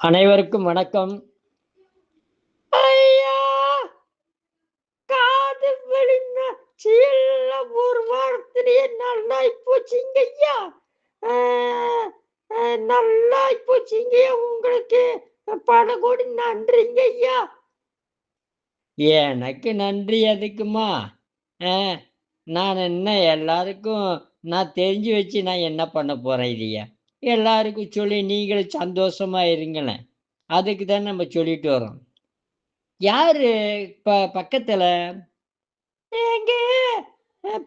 அனைவருக்கும் வணக்கம். ஐயா! காது வலிங்க. சீல்ல ஒரு வாரத்திலேயே நல்லாய் போச்சுங்கய்யா. ஆ, நல்லாய் போச்சுங்கய்யா. உங்களுக்கு பல கோடி நன்றிங்கய்யா. எனக்கு நன்றி எதுக்குமா? ஆ, நான் என்ன எல்லாருக்கும் நான் தெரிஞ்சு வச்சு நான் என்ன பண்ண போறேன் இதைய? எல்லாருக்கும் சொல்லி நீங்களும் சந்தோஷமா இருங்களேன். அதுக்கு தான் நம்ம சொல்லிட்டு வரோம். யாரு பக்கத்துல? எங்க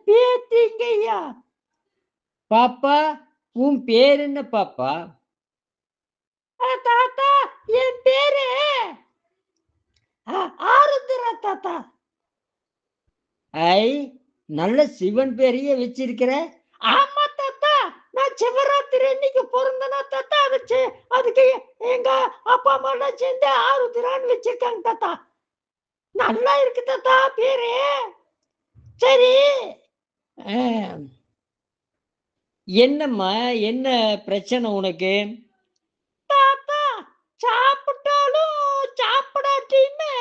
பேத்திங்கய்யா. பாப்பா, உன் பேர் என்ன பாப்பா? தாத்தா, என் பேரு ஆருத்ரா தாத்தா. ஐ, நல்ல சிவன் பேரையே வச்சிருக்கிற. ஆமா தாத்தா, நான் சிவராத்திரி அன்னைக்கு பொறந்தனா தாத்தா. அதுக்கு எங்க அப்பா அம்மா எல்லாம் சேர்ந்து ஆருத்ரான்னு வச்சிருக்காங்க தாத்தா. நல்லா இருக்கு தாத்தா பேரு. சரி. அஹ், என்னம்மா, என்ன பிரச்சனை உனக்கு? தாத்தா, சாப்பிட்டாலும் சாப்பிடாட்டியுமே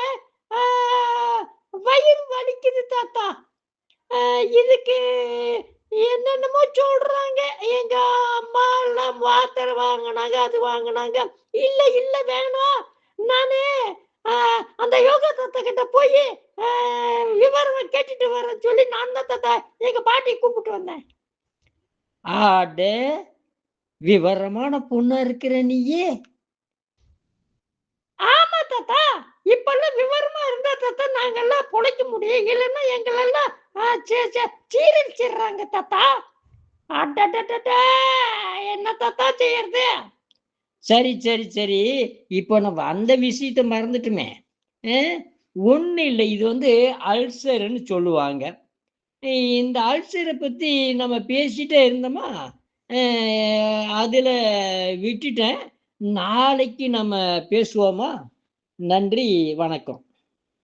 ஆ, வயிறு வலிக்குது தாத்தா. இதுக்கு என்னென்னமோ சொல்றாங்க. எங்க அம்மா எல்லாம் மாத்திரை வாங்கினாங்க, அது வாங்கினாங்க. இல்ல இல்ல வேணாம், நானு அந்த யோகா தாத்தா கிட்ட போய் விவரம் கேட்டுட்டு வரேன் சொல்லி நான் தான் தாத்தா எங்க பாட்டி கூப்பிட்டு வந்தேன். ஆடே, விவரமான பொண்ணா இருக்கிற நீயே. ஆமா தாத்தா, இப்பெல்லாம் விவரமா இருந்தா தாத்தா நாங்கெல்லாம் பொழைக்க முடியும். இல்லைன்னா எங்களெல்லாம் சீரழிச்சிடுறாங்க தாத்தா. அடடடடா, என்ன தாத்தா செய்யறது? சரி சரி சரி, இப்போ நம்ம அந்த விஷயத்த மறந்துட்டுமே. ஒன்றும் இல்லை, இது வந்து அல்சர்ன்னு சொல்லுவாங்க. இந்த அல்சரை பற்றி நம்ம பேசிட்டே இருந்தோமா, அதில் விட்டுட்டேன். நாளைக்கு நம்ம பேசுவோமா? நன்றி, வணக்கம்.